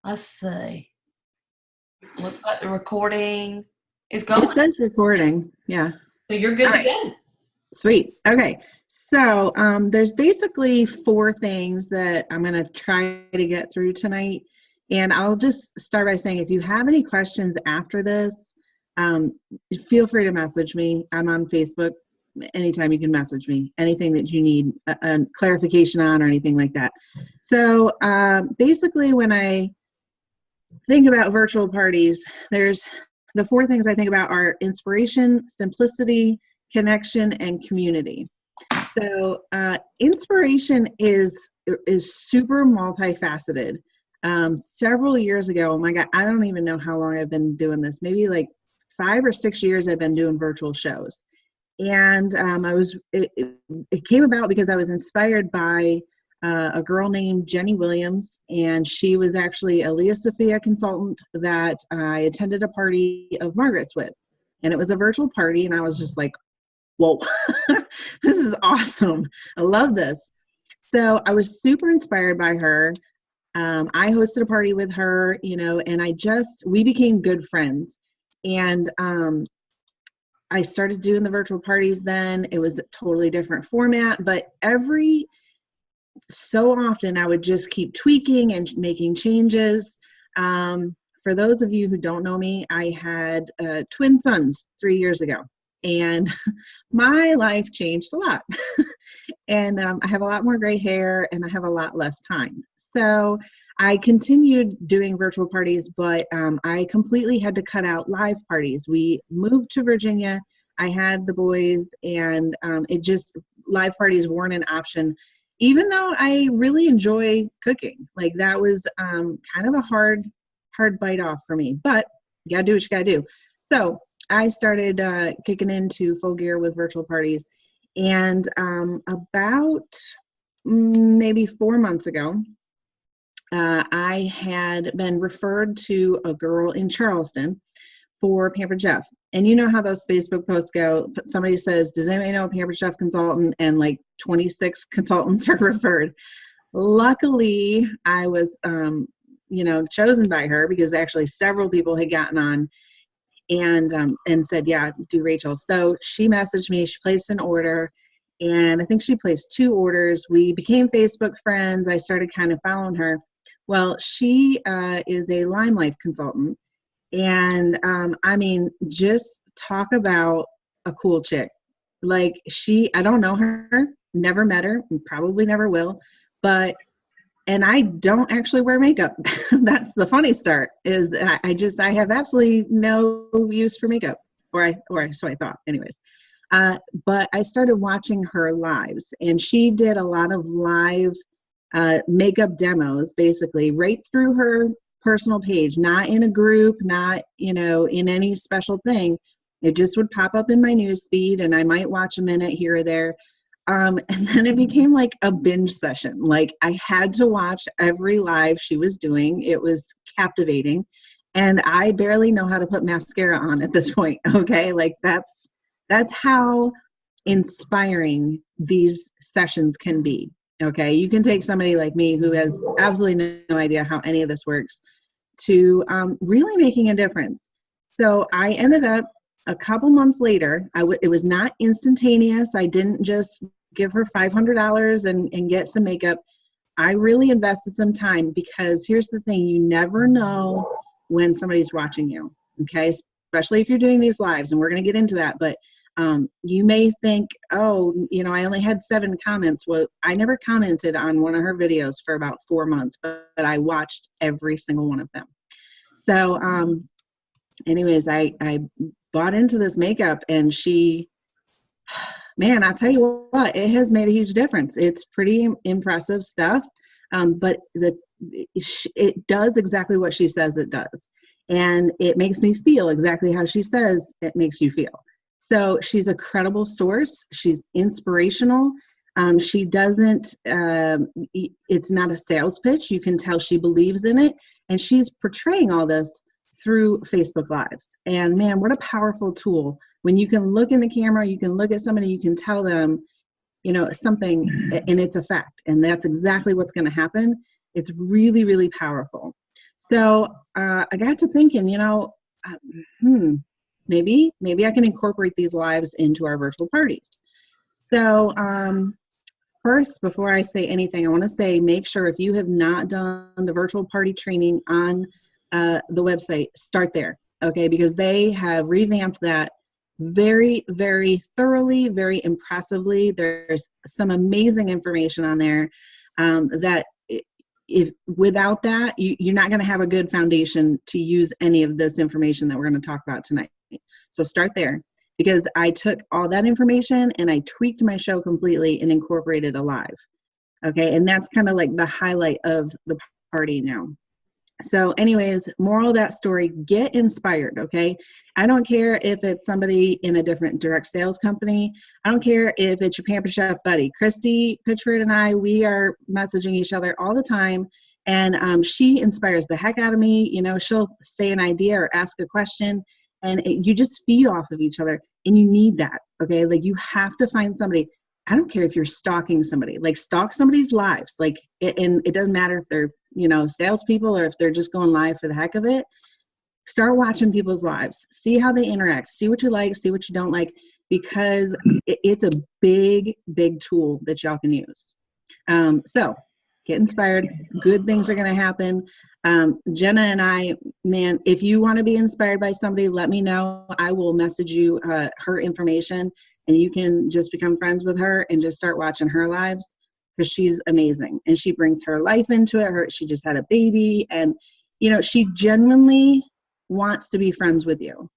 Let's see. Looks like the recording is It going. says recording. Yeah. So you're All good to right. go. Sweet. Okay. So there's basically four things that I'm going to try to get through tonight. And I'll just start by saying if you have any questions after this, um, feel free to message me. I'm on Facebook. Anytime you can message me, anything that you need a clarification on or anything like that. So basically, when I think about virtual parties, there's the four things I think about are inspiration, simplicity, connection, and community. So inspiration is super multifaceted. Several years ago, oh my God, I don't even know how long I've been doing this. Maybe like 5 or 6 years I've been doing virtual shows. And it came about because I was inspired by a girl named Jenny Williams, and she was actually a Leah Sophia consultant that I attended a party of Margaret's with. And it was a virtual party, and I was just like, whoa, this is awesome. I love this. So I was super inspired by her. I hosted a party with her, and we became good friends. And I started doing the virtual parties then. It was a totally different format, but every so often I would just keep tweaking and making changes. For those of you who don't know me, I had twin sons 3 years ago, and my life changed a lot. And I have a lot more gray hair, and I have a lot less time. So I continued doing virtual parties, but I completely had to cut out live parties. We moved to Virginia. I had the boys, and live parties weren't an option, even though I really enjoy cooking. Like that was kind of a hard bite off for me, but you gotta do what you gotta do. So I started kicking into full gear with virtual parties. And about maybe 4 months ago, I had been referred to a girl in Charleston for Pampered Chef. And you know how those Facebook posts go. Somebody says, does anybody know a Pampered Chef consultant? And like 26 consultants are referred. Luckily, I was, chosen by her because actually several people had gotten on and said, yeah, do Rachel. So she messaged me, she placed an order, and I think she placed 2 orders. We became Facebook friends. I started kind of following her. Well, she is a Lime Life consultant. And just talk about a cool chick. Like I don't know her, never met her, and probably never will, and I don't actually wear makeup. That's the funny start is I have absolutely no use for makeup, or so I thought anyways. But I started watching her lives, and she did a lot of live makeup demos, basically right through her personal page, not in a group, not, in any special thing. It just would pop up in my news feed, and I might watch a minute here or there. And then it became like a binge session. Like I had to watch every live she was doing. It was captivating. And I barely know how to put mascara on at this point. Okay. Like that's how inspiring these sessions can be. Okay. You can take somebody like me who has absolutely no idea how any of this works to really making a difference. So I ended up a couple months later, it was not instantaneous. I didn't just give her $500 and get some makeup. I really invested some time because here's the thing, you never know when somebody's watching you, okay? Especially if you're doing these lives, and we're going to get into that, but you may think, oh, I only had 7 comments. Well, I never commented on one of her videos for about 4 months, but I watched every single one of them. So anyways, I bought into this makeup, and man, I'll tell you what, it has made a huge difference. It's pretty impressive stuff, but it does exactly what she says it does. And it makes me feel exactly how she says it makes you feel. So she's a credible source. She's inspirational. She doesn't, it's not a sales pitch. You can tell she believes in it. And she's portraying all this through Facebook Lives. And man, what a powerful tool. When you can look in the camera, you can look at somebody, you can tell them, something, and it's a fact. And that's exactly what's going to happen. It's really, really powerful. So I got to thinking, maybe I can incorporate these lives into our virtual parties. So first, before I say anything, I want to say make sure if you have not done the virtual party training on the website, start there, okay? Because they have revamped that very, very thoroughly, very impressively. There's some amazing information on there that if without that, you're not going to have a good foundation to use any of this information that we're going to talk about tonight. So start there, because I took all that information and I tweaked my show completely and incorporated a live. Okay, and that's kind of like the highlight of the party now. So anyways, moral of that story, get inspired, okay? I don't care if it's somebody in a different direct sales company. I don't care if it's your Pampered Chef buddy. Christy Pitchford and I, we are messaging each other all the time, and she inspires the heck out of me. You know, she'll say an idea or ask a question, and you just feed off of each other, and you need that, okay? Like, you have to find somebody. I don't care if you're stalking somebody, like stalk somebody's lives. Like, and it doesn't matter if they're, salespeople or if they're just going live for the heck of it. Start watching people's lives, see how they interact, see what you like, see what you don't like, because it's a big, big tool that y'all can use. So get inspired. Good things are going to happen. Jenna and I, man, if you want to be inspired by somebody, let me know. I will message you her information, and you can just become friends with her and just start watching her lives, because she's amazing and she brings her life into it. She just had a baby, and she genuinely wants to be friends with you.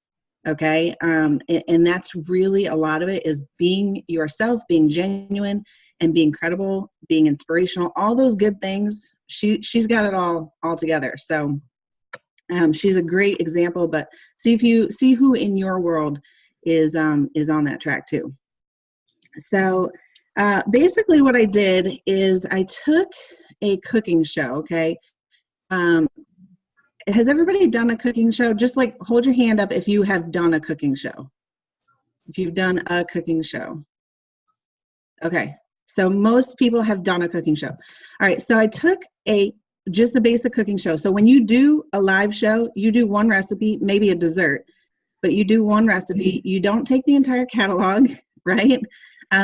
Okay. And that's really a lot of it, is being yourself, being genuine and being credible, being inspirational, all those good things. She's got it all together. So she's a great example, but see who in your world is on that track too. So basically what I did is I took a cooking show. Okay. Has everybody done a cooking show? Just like hold your hand up if you have done a cooking show. If you've done a cooking show. Okay. So most people have done a cooking show. All right. So I took just a basic cooking show. So when you do a live show, you do one recipe, maybe a dessert, but you do one recipe. You don't take the entire catalog, right?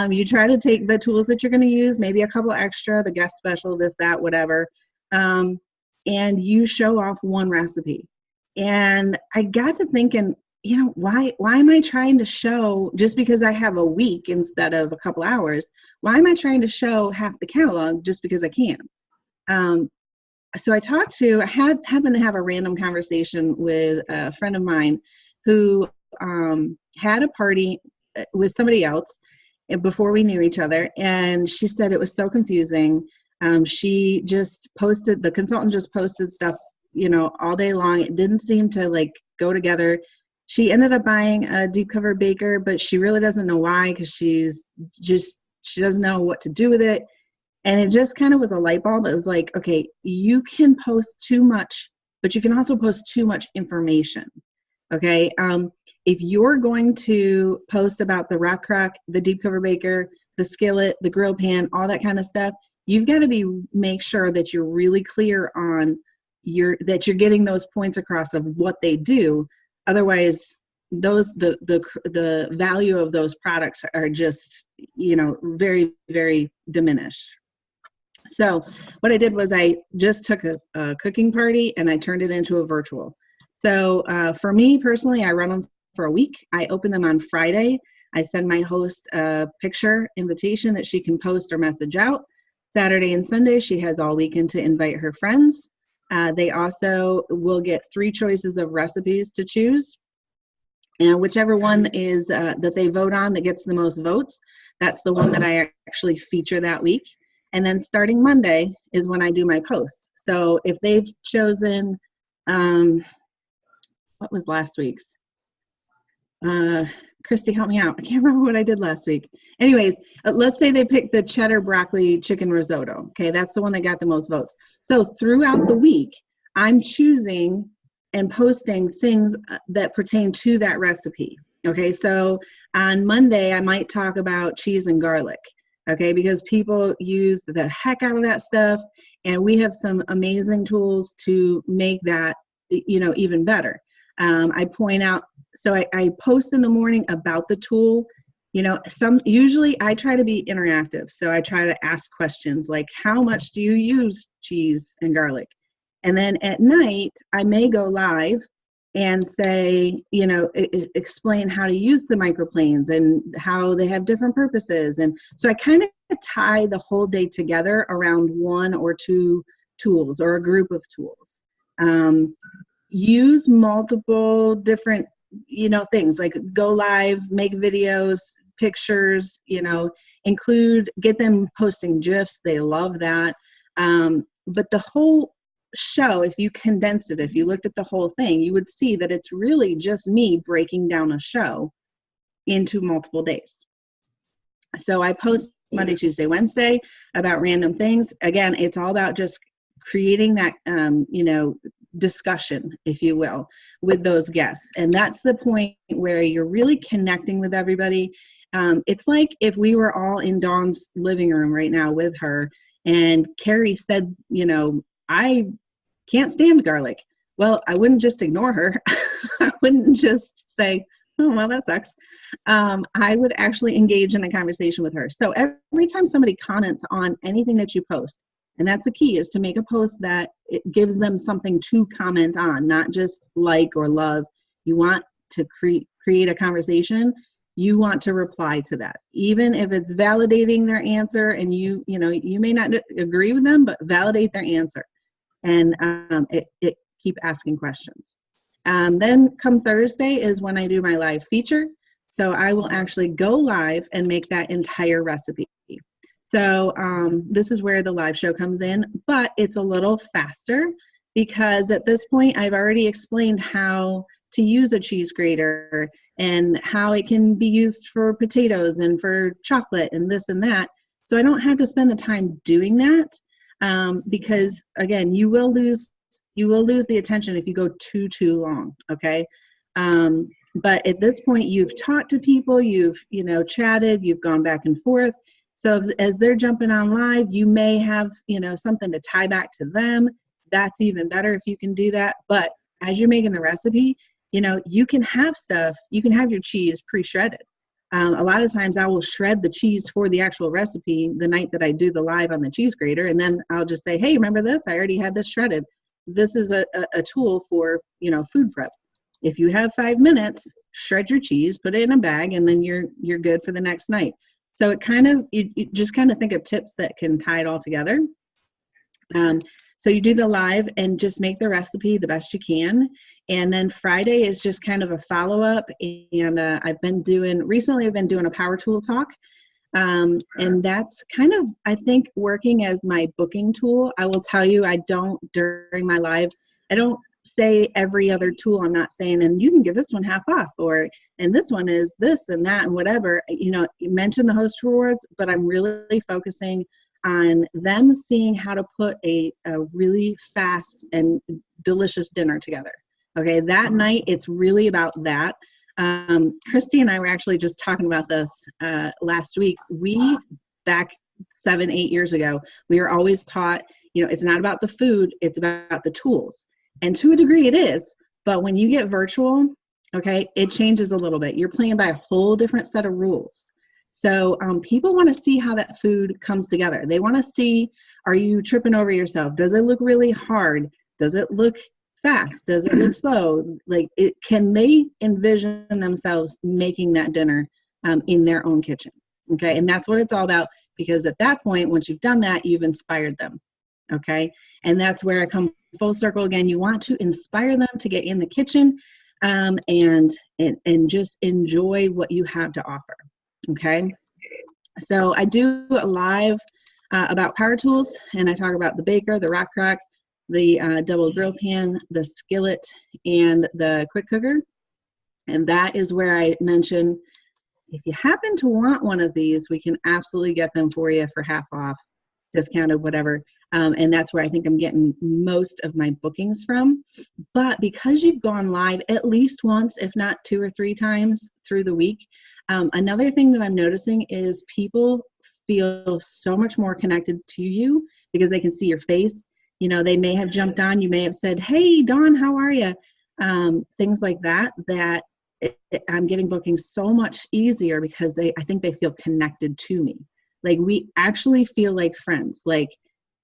You try to take the tools that you're going to use, maybe a couple extra, the guest special, this, that, whatever. And you show off one recipe. And I got to thinking, why am I trying to show, just because I have a week instead of a couple hours, why am I trying to show half the catalog just because I can? So I happened to have a random conversation with a friend of mine who had a party with somebody else before we knew each other. And she said it was so confusing. She just posted, the consultant just posted stuff, all day long. It didn't seem to go together. She ended up buying a deep cover baker, but she really doesn't know why, because she doesn't know what to do with it. And it just kind of was a light bulb. It was like, okay, you can post too much, but you can also post too much information. Okay. If you're going to post about the rock crock, the deep cover baker, the skillet, the grill pan, all that kind of stuff, you've got to make sure that you're really clear on that you're getting those points across of what they do. Otherwise, the value of those products are just, very, very diminished. So what I did was I just took a cooking party and I turned it into a virtual. So for me personally, I run them for a week. I open them on Friday. I send my host a picture invitation that she can post or message out. Saturday and Sunday, she has all weekend to invite her friends. They also will get 3 choices of recipes to choose. And whichever one is that they vote on that gets the most votes, that's the one that I actually feature that week. And then starting Monday is when I do my posts. So if they've chosen, what was last week's? Christy, help me out. I can't remember what I did last week. Anyways, let's say they picked the cheddar broccoli chicken risotto. Okay, that's the one that got the most votes. So throughout the week, I'm choosing and posting things that pertain to that recipe. Okay, so on Monday, I might talk about cheese and garlic. Okay, because people use the heck out of that stuff, And we have some amazing tools to make that, even better. I point out, so I post in the morning about the tool. Usually I try to be interactive. So I try to ask questions like, how much do you use cheese and garlic? And then at night, I may go live and say, explain how to use the microplanes and how they have different purposes. And so I kind of tie the whole day together around one or two tools or a group of tools. Use multiple different, things like go live, make videos, pictures, get them posting GIFs. They love that. But the whole show, if you condensed it, if you looked at the whole thing, you would see that it's really just me breaking down a show into multiple days. So I post Monday, Tuesday, Wednesday about random things. Again, it's all about just creating that, discussion, if you will, with those guests. And that's the point where you're really connecting with everybody. It's like if we were all in Dawn's living room right now with her and Carrie said, I can't stand garlic. Well, I wouldn't just ignore her. I wouldn't just say, oh, well, that sucks. I would actually engage in a conversation with her. So every time somebody comments on anything that you post, and that's the key, is to make a post that it gives them something to comment on, not just like or love. You want to create a conversation. You want to reply to that, even if it's validating their answer, and you may not agree with them, but validate their answer, and keep asking questions. Then come Thursday is when I do my live feature. So I will actually go live and make that entire recipe. So this is where the live show comes in, but it's a little faster because at this point I've already explained how to use a cheese grater and how it can be used for potatoes and for chocolate and this and that. So I don't have to spend the time doing that because again, you will lose the attention if you go too long, okay? But at this point, you've talked to people, you've chatted, you've gone back and forth. So as they're jumping on live, you may have something to tie back to them. That's even better if you can do that. But as you're making the recipe, you can have your cheese pre-shredded. A lot of times I will shred the cheese for the actual recipe the night that I do the live on the cheese grater, and then I'll just say, hey, remember this? I already had this shredded. This is a tool for food prep. If you have 5 minutes, shred your cheese, put it in a bag, and then you're good for the next night. So you just kind of think of tips that can tie it all together. So you do the live and just make the recipe the best you can. And then Friday is just kind of a follow-up. And I've been doing a power tool talk. And that's kind of, I think, working as my booking tool. I will tell you, during my live, I don't say every other tool. I'm not saying, and you can get this one half off, and this one is this and that and whatever. You mention the host rewards, but I'm really focusing on them seeing how to put a really fast and delicious dinner together. Okay, that night, it's really about that. Christy and I were actually just talking about this last week. Back 7-8 years ago, we were always taught, it's not about the food, it's about the tools. And to a degree it is, but when you get virtual, okay, it changes a little bit. You're playing by a whole different set of rules. So people want to see how that food comes together. They want to see, are you tripping over yourself? Does it look really hard? Does it look fast? Does it look slow? Can they envision themselves making that dinner in their own kitchen? Okay, and that's what it's all about, because at that point, once you've done that, you've inspired them. Okay, and that's where I come full circle again. You want to inspire them to get in the kitchen and just enjoy what you have to offer. Okay, so I do a live about power tools, and I talk about the baker, the rock crock, the double grill pan, the skillet, and the quick cooker. And that is where I mention, if you happen to want one of these, we can absolutely get them for you for half off, discounted, whatever. And that's where I think I'm getting most of my bookings from. But because you've gone live at least once, if not 2 or 3 times through the week, another thing that I'm noticing is people feel so much more connected to you because they can see your face. You know, they may have jumped on, you may have said, hey, Dawn, how are you? Things like that, I'm getting bookings so much easier because I think they feel connected to me. Like we actually feel like friends. Like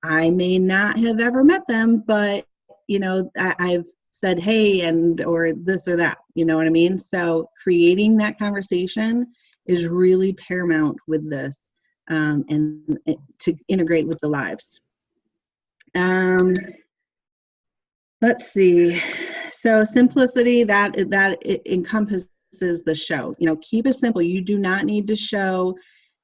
I may not have ever met them, but you know, I've said, hey, or this or that, you know what I mean? So creating that conversation is really paramount with this, and to integrate with the lives. Let's see. So simplicity, that it encompasses the show. You know, keep it simple. You do not need to show,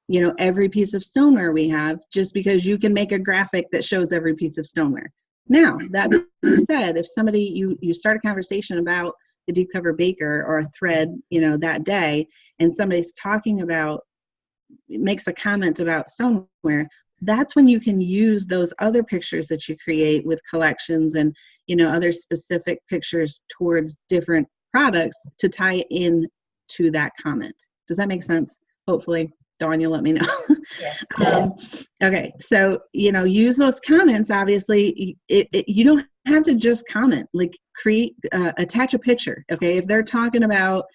you know, every piece of stoneware we have just because you can make a graphic that shows every piece of stoneware. Now, that being said, if somebody, you start a conversation about the deep cover baker or a thread, you know, that day, and somebody's talking about, makes a comment about stoneware, that's when you can use those other pictures that you create with collections and, you know, other specific pictures towards different products to tie in to that comment. Does that make sense? Hopefully. Dawn, you'll let me know. Yes. Okay, so, you know, use those comments. Obviously, you don't have to just comment, like create, attach a picture. Okay, if they're talking about,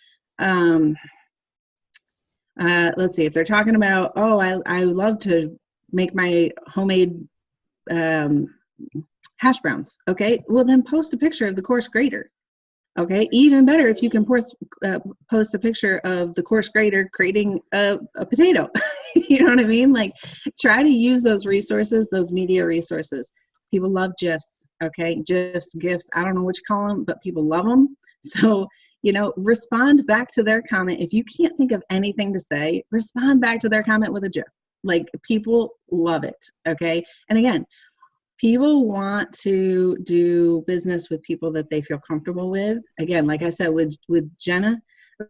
let's see, if they're talking about, oh, I love to make my homemade hash browns. Okay, well then post a picture of the course grater. Okay, even better if you can post a picture of the course grater creating a potato. You know what I mean? Like, try to use those resources, those media resources. People love GIFs. Okay, GIFs, GIFs. I don't know what you call them, but people love them. So, you know, respond back to their comment. If you can't think of anything to say, respond back to their comment with a GIF. Like, people love it. Okay, and again, people want to do business with people that they feel comfortable with. Again, like I said, with Jenna,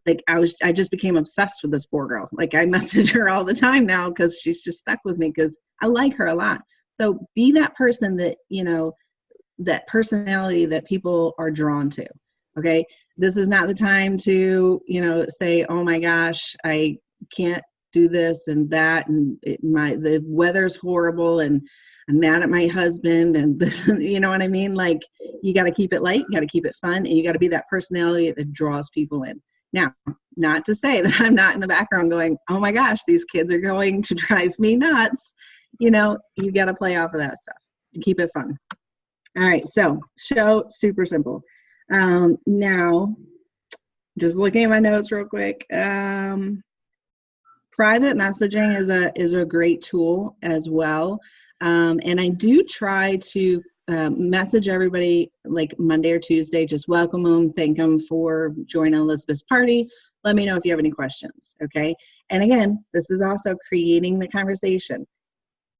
like I just became obsessed with this poor girl. Like I message her all the time now because she's just stuck with me because I like her a lot. So be that person that, you know, that personality that people are drawn to. Okay. This is not the time to, you know, say, oh my gosh, I can't do this and that, and the weather's horrible and I'm mad at my husband, and you know what I mean? Like, you got to keep it light, you got to keep it fun, and you got to be that personality that draws people in. Now, not to say that I'm not in the background going, oh my gosh, these kids are going to drive me nuts. You know, you got to play off of that stuff to keep it fun. All right, so show, super simple. Now, just looking at my notes real quick. Private messaging is a great tool as well. And I do try to message everybody like Monday or Tuesday, just welcome them, thank them for joining Elizabeth's party. Let me know if you have any questions, okay? And again, this is also creating the conversation.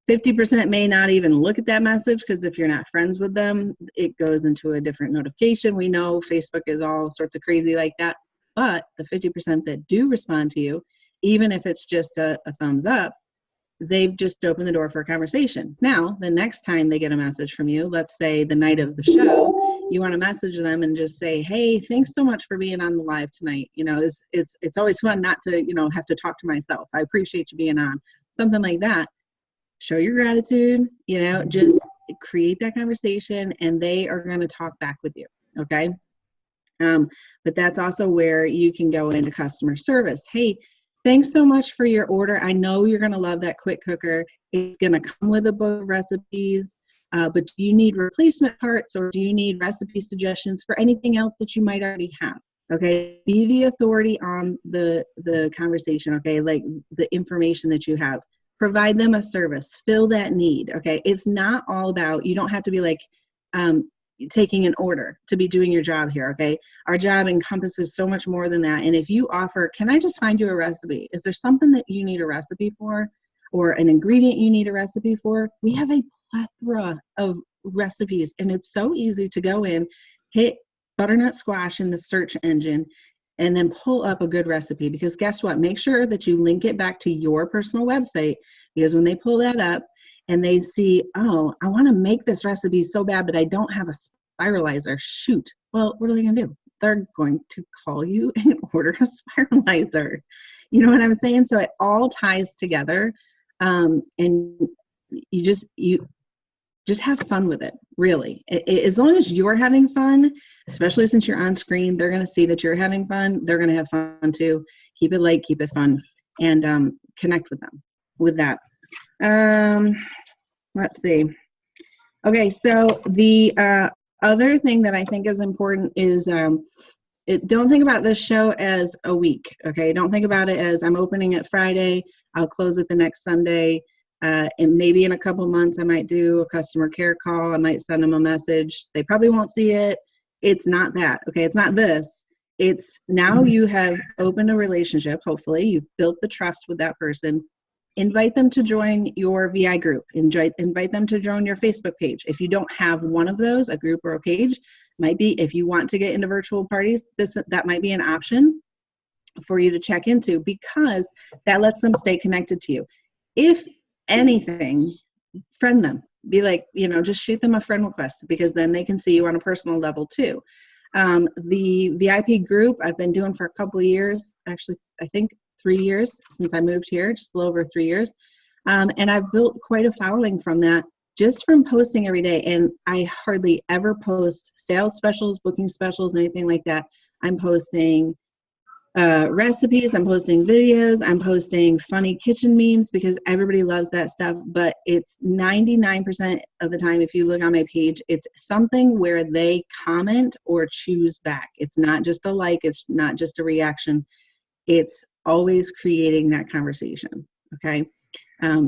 50% may not even look at that message because if you're not friends with them, it goes into a different notification. We know Facebook is all sorts of crazy like that, but the 50% that do respond to you, even if it's just a thumbs up, they've just opened the door for a conversation. Now, the next time they get a message from you, let's say the night of the show, you want to message them and just say, hey, thanks so much for being on the live tonight. You know, it's always fun not to, you know, have to talk to myself. I appreciate you being on. Something like that. Show your gratitude, you know, just create that conversation and they are going to talk back with you. Okay. But that's also where you can go into customer service. Hey, thanks so much for your order. I know you're going to love that quick cooker. It's going to come with a book of recipes, but do you need replacement parts or do you need recipe suggestions for anything else that you might already have? Okay, be the authority on the conversation, okay, like the information that you have. Provide them a service, fill that need, okay? It's not all about, you don't have to be like taking an order to be doing your job here, okay? Our job encompasses so much more than that. And if you offer, can I just find you a recipe? Is there something that you need a recipe for or an ingredient you need a recipe for? We have a plethora of recipes and it's so easy to go in, hit butternut squash in the search engine and then pull up a good recipe, because guess what? Make sure that you link it back to your personal website, because when they pull that up and they see, oh, I want to make this recipe so bad, but I don't have a spiralizer. Shoot. Well, what are they going to do? They're going to call you and order a spiralizer. You know what I'm saying? So it all ties together. And you just have fun with it, really. As long as you're having fun, especially since you're on screen, they're going to see that you're having fun. They're going to have fun too. Keep it light, keep it fun, and connect with them with that. Let's see. Okay, so the other thing that I think is important is don't think about this show as a week, okay? Don't think about it as I'm opening it Friday, I'll close it the next Sunday, and maybe in a couple months I might do a customer care call, I might send them a message. They probably won't see it. It's not that, okay? It's not this. It's now you have opened a relationship, hopefully. You've built the trust with that person. Invite them to join your VI group. Invite them to join your Facebook page. If you don't have one of those, a group or a page, might be if you want to get into virtual parties, that might be an option for you to check into, because that lets them stay connected to you. If anything, friend them. Be like, just shoot them a friend request, because then they can see you on a personal level too. The VIP group I've been doing for a couple of years, actually, I think 3 years since I moved here, just a little over 3 years. And I've built quite a following from that, just from posting every day. And I hardly ever post sales specials, booking specials, anything like that. I'm posting recipes, I'm posting videos, I'm posting funny kitchen memes, because everybody loves that stuff. But it's 99% of the time, if you look on my page, it's something where they comment or choose back. It's not just a like, it's not just a reaction. It's always creating that conversation, okay?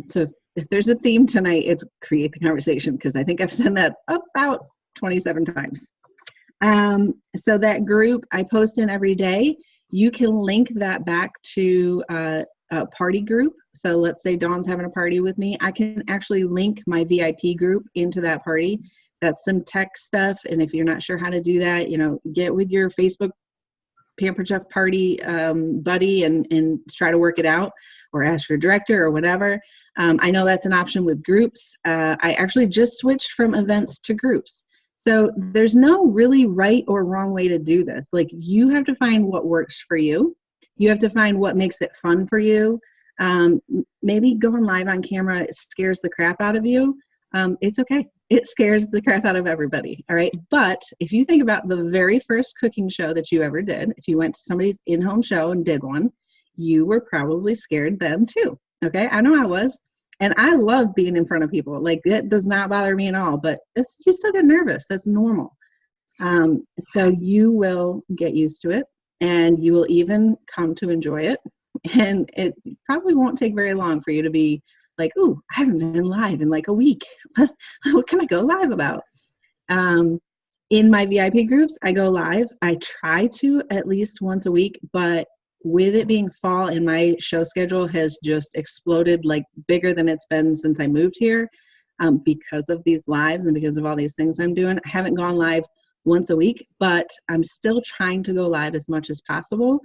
So if there's a theme tonight, it's create the conversation, because I think I've said that about 27 times. So that group I post in every day, you can link that back to a party group. So let's say Dawn's having a party with me. I can actually link my VIP group into that party. That's some tech stuff. And if you're not sure how to do that, get with your Facebook Pampered Chef party buddy and try to work it out, or ask your director or whatever. I know that's an option with groups. I actually just switched from events to groups. So there's no really right or wrong way to do this. Like, you have to find what works for you. You have to find what makes it fun for you. Maybe going live on camera scares the crap out of you. It's okay. It scares the crap out of everybody, all right? But if you think about the very first cooking show that you ever did, if you went to somebody's in-home show and did one, you were probably scared then too, okay? I know I was. And I love being in front of people. Like, it does not bother me at all, but you still get nervous. That's normal. So you will get used to it, and you will even come to enjoy it. And it probably won't take very long for you to be like, ooh, I haven't been live in like a week. What can I go live about? In my VIP groups, I go live. I try to at least once a week, but with it being fall and my show schedule has just exploded, like bigger than it's been since I moved here, because of these lives and because of all these things I'm doing. I haven't gone live once a week, but I'm still trying to go live as much as possible.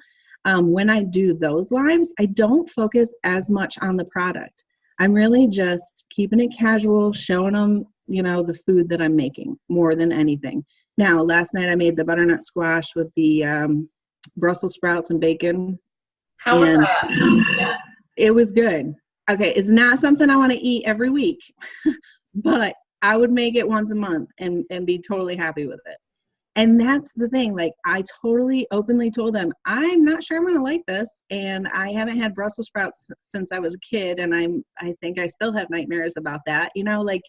When I do those lives, I don't focus as much on the product. I'm really just keeping it casual, showing them, the food that I'm making more than anything. Now, last night I made the butternut squash with the Brussels sprouts and bacon. How was that? It was good. Okay, it's not something I want to eat every week, but I would make it once a month and be totally happy with it. And that's the thing, like, I totally openly told them, I'm not sure I'm going to like this, and I haven't had Brussels sprouts since I was a kid, and I think I still have nightmares about that. Like,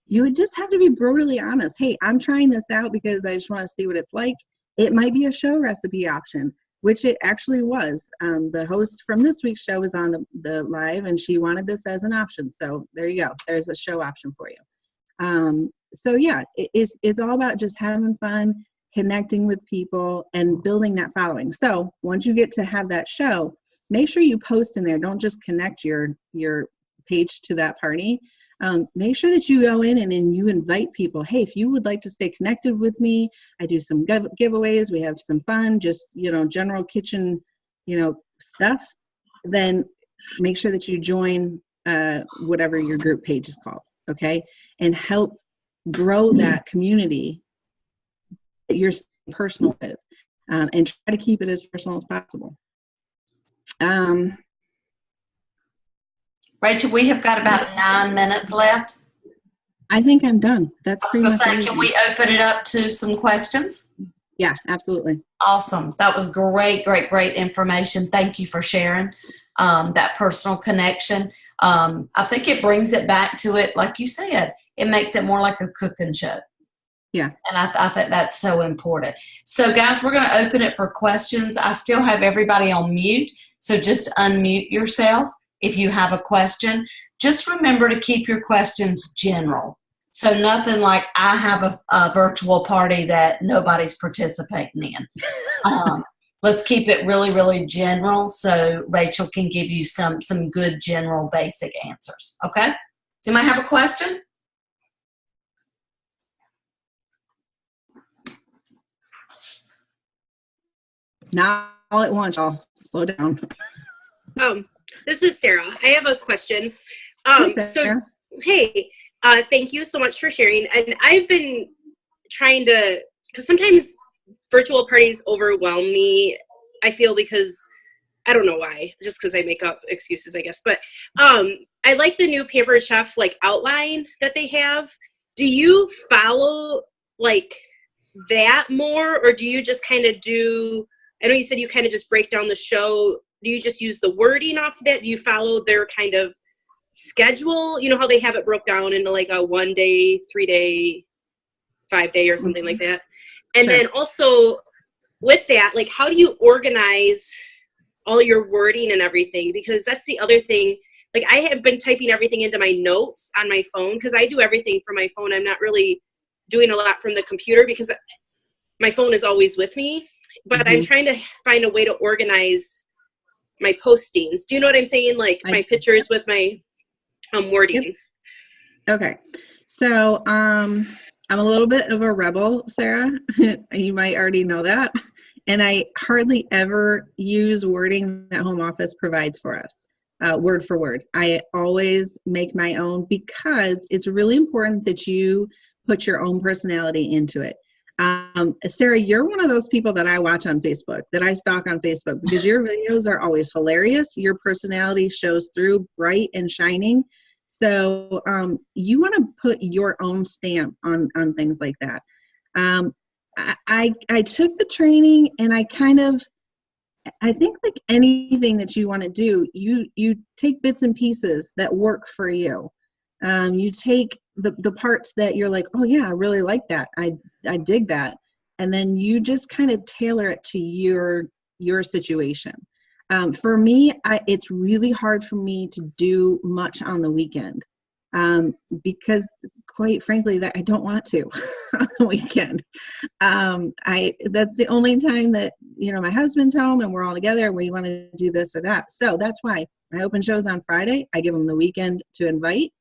you would just have to be brutally honest. Hey, I'm trying this out because I just want to see what it's like. It might be a show recipe option, which it actually was. The host from this week's show was on the live, and she wanted this as an option. So there you go. There's a show option for you. So yeah, it's all about just having fun, connecting with people, and building that following. So once you get to have that show, make sure you post in there. Don't just connect your page to that party. Make sure that you go in and you invite people. Hey, if you would like to stay connected with me, I do some giveaways. We have some fun, just, general kitchen, stuff. Then make sure that you join whatever your group page is called, okay? And help grow that community that you're personal with, and try to keep it as personal as possible. Rachel, we have got about 9 minutes left. I think I'm done. That's I was pretty going to much say, everything. can we open it up to some questions? Yeah, absolutely. Awesome. That was great, great, great information. Thank you for sharing that personal connection. I think it brings it back to it, like you said, it makes it more like a cooking show. Yeah. And I think that's so important. So, guys, we're going to open it for questions. I still have everybody on mute, so just unmute yourself if you have a question. Just remember to keep your questions general. So nothing like I have a virtual party that nobody's participating in. Let's keep it really, really general so Rachel can give you some good general basic answers. Okay? Does anybody have a question? Not all at once, y'all. Slow down. This is Sarah. I have a question. Hey, Sarah. Hey, thank you so much for sharing. And I've been trying to, because sometimes virtual parties overwhelm me, I feel, because I don't know why, just because I make up excuses, I guess. But I like the new Pampered Chef like outline that they have. Do you follow like that more, or do you just kind of do, I know you said you kind of just break down the show. Do you just use the wording off of that? Do you follow their kind of schedule? You know how they have it broke down into like a 1 day, 3 day, 5 day or something like that? And Sure. then also with that, like how do you organize all your wording and everything? Because that's the other thing. Like I have been typing everything into my notes on my phone because I do everything from my phone. I'm not really doing a lot from the computer because my phone is always with me. But I'm trying to find a way to organize my postings. Do you know what I'm saying? Like my pictures with my wording. Yep. Okay. So I'm a little bit of a rebel, Sarah. You might already know that. And I hardly ever use wording that home office provides for us, word for word. I always make my own because it's really important that you put your own personality into it. Sarah, you're one of those people that I watch on Facebook, that I stalk on Facebook, because your videos are always hilarious. Your personality shows through, bright and shining. So you want to put your own stamp on things like that. I took the training, and I think like anything that you want to do, you take bits and pieces that work for you. You take the parts that you're like, oh yeah, I really like that. I dig that. And then you just kind of tailor it to your situation. For me, it's really hard for me to do much on the weekend because quite frankly, that I don't want to on the weekend. That's the only time that, my husband's home and we're all together and we want to do this or that. So that's why I open shows on Friday. I give them the weekend to invite.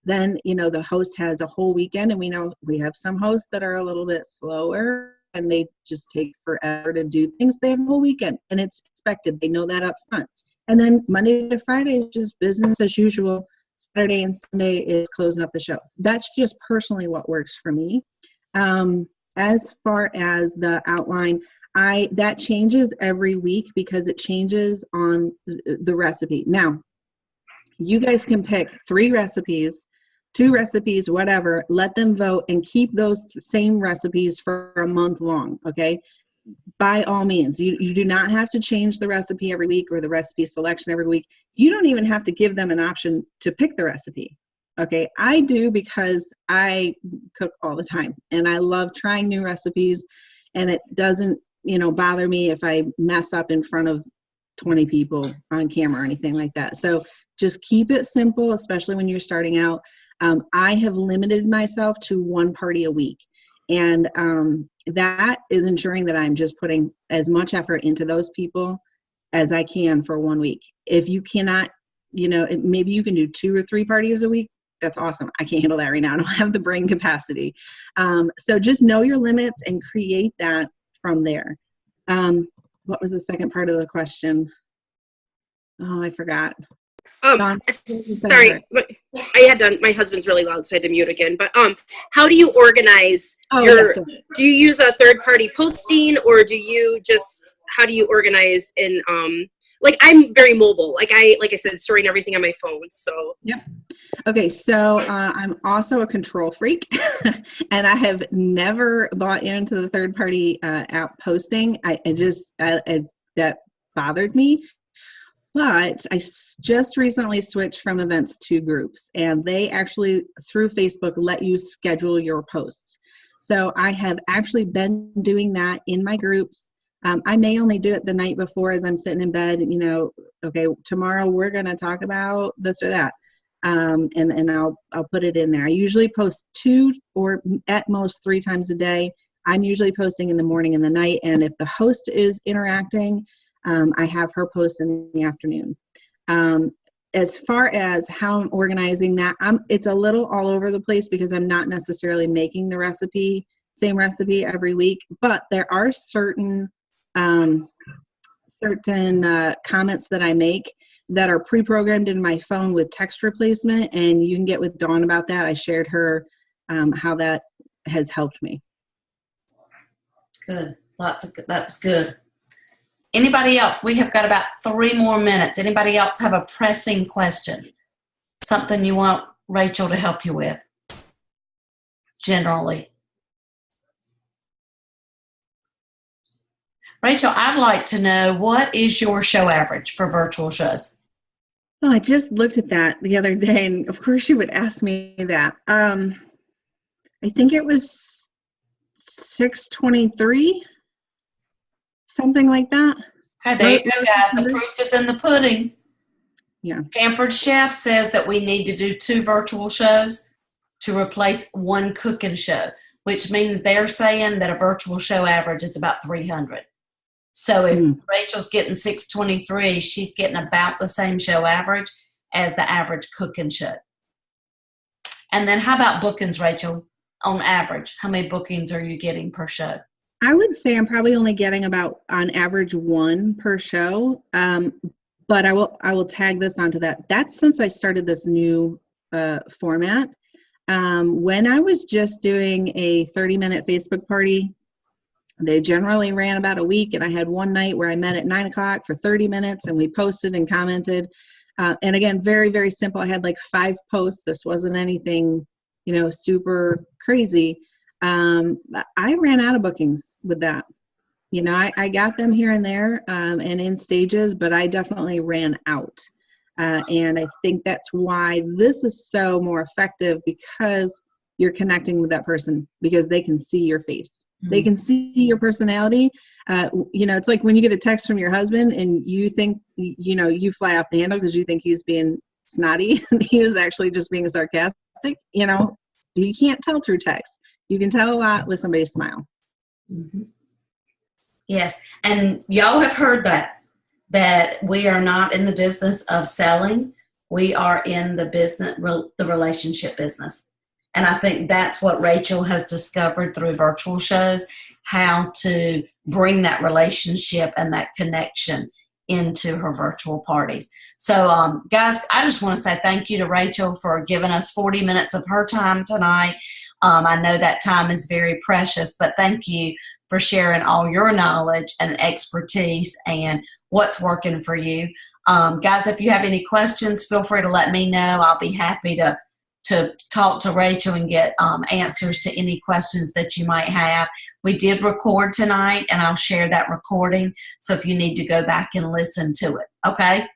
Then, the host has a whole weekend, and we know we have some hosts that are a little bit slower and they just take forever to do things. They have a whole weekend, and it's expected. They know that up front. And then Monday to Friday is just business as usual. Saturday and Sunday is closing up the show. That's just personally what works for me. As far as the outline, that changes every week because it changes on the recipe. Now, you guys can pick 3 recipes, 2 recipes, whatever, let them vote and keep those same recipes for a month long, okay? By all means, you do not have to change the recipe every week or the recipe selection every week. You don't even have to give them an option to pick the recipe, okay? I do because I cook all the time and I love trying new recipes, and it doesn't, bother me if I mess up in front of 20 people on camera or anything like that. So just keep it simple, especially when you're starting out. I have limited myself to 1 party a week. And that is ensuring that I'm just putting as much effort into those people as I can for 1 week. If you cannot, maybe you can do 2 or 3 parties a week. That's awesome. I can't handle that right now. I don't have the brain capacity. So just know your limits and create that from there. What was the second part of the question? Oh, I forgot. Sorry, I had done, my husband's really loud, so I had to mute again. But how do you organize do you use a third party posting, or do you how do you organize in like I'm very mobile. Like I said, storing everything on my phone. So Yep. Okay, so I'm also a control freak, and I have never bought into the third-party app posting. That bothered me. But just recently switched from events to groups, and they actually, through Facebook, let you schedule your posts. So I have actually been doing that in my groups. I may only do it the night before as I'm sitting in bed, okay, tomorrow we're going to talk about this or that. And I'll put it in there. I usually post 2 or at most 3 times a day. I'm usually posting in the morning and the night. And if the host is interacting, I have her post in the afternoon. As far as how I'm organizing that, it's a little all over the place because I'm not necessarily making the same recipe every week, but there are certain comments that I make that are pre-programmed in my phone with text replacement, and you can get with Dawn about that. I shared her how that has helped me. Good. That's good. Anybody else? We have got about 3 more minutes. Anybody else have a pressing question? Something you want Rachel to help you with? Generally. Rachel, I'd like to know, what is your show average for virtual shows? Oh, I just looked at that the other day, and of course you would ask me that. I think it was 623, something like that. Okay, there you go, guys. The proof is in the pudding. Yeah. Pampered Chef says that we need to do 2 virtual shows to replace 1 cooking show, which means they're saying that a virtual show average is about 300. So if Rachel's getting 623, she's getting about the same show average as the average cooking show. And then how about bookings, Rachel? On average, how many bookings are you getting per show? I would say I'm probably only getting about, on average, 1 per show. But I will tag this onto that. That's since I started this new format. When I was just doing a 30-minute Facebook party, they generally ran about a week, and I had one night where I met at 9 o'clock for 30 minutes, and we posted and commented. And again, very, very simple. I had like 5 posts. This wasn't anything, super crazy. I ran out of bookings with that. I got them here and there and in stages, but I definitely ran out. And I think that's why this is so more effective, because you're connecting with that person, because they can see your face. They can see your personality. It's like when you get a text from your husband and you think, you fly off the handle because you think he's being snotty and he was actually just being sarcastic. You can't tell through text. You can tell a lot with somebody's smile. Mm-hmm. Yes. And y'all have heard that we are not in the business of selling. We are in the relationship business. And I think that's what Rachel has discovered through virtual shows, how to bring that relationship and that connection into her virtual parties. So, guys, I just want to say thank you to Rachel for giving us 40 minutes of her time tonight. I know that time is very precious, but thank you for sharing all your knowledge and expertise and what's working for you. Guys, if you have any questions, feel free to let me know. I'll be happy to talk to Rachel and get answers to any questions that you might have. We did record tonight, and I'll share that recording, so if you need to go back and listen to it, okay?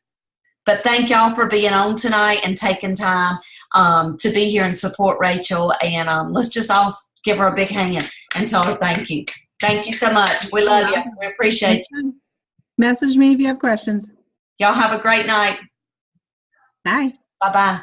But thank y'all for being on tonight and taking time to be here and support Rachel, and let's just all give her a big hand and tell her thank you. Thank you so much. We love you. We appreciate you. Message me if you have questions. Y'all have a great night. Bye. Bye-bye.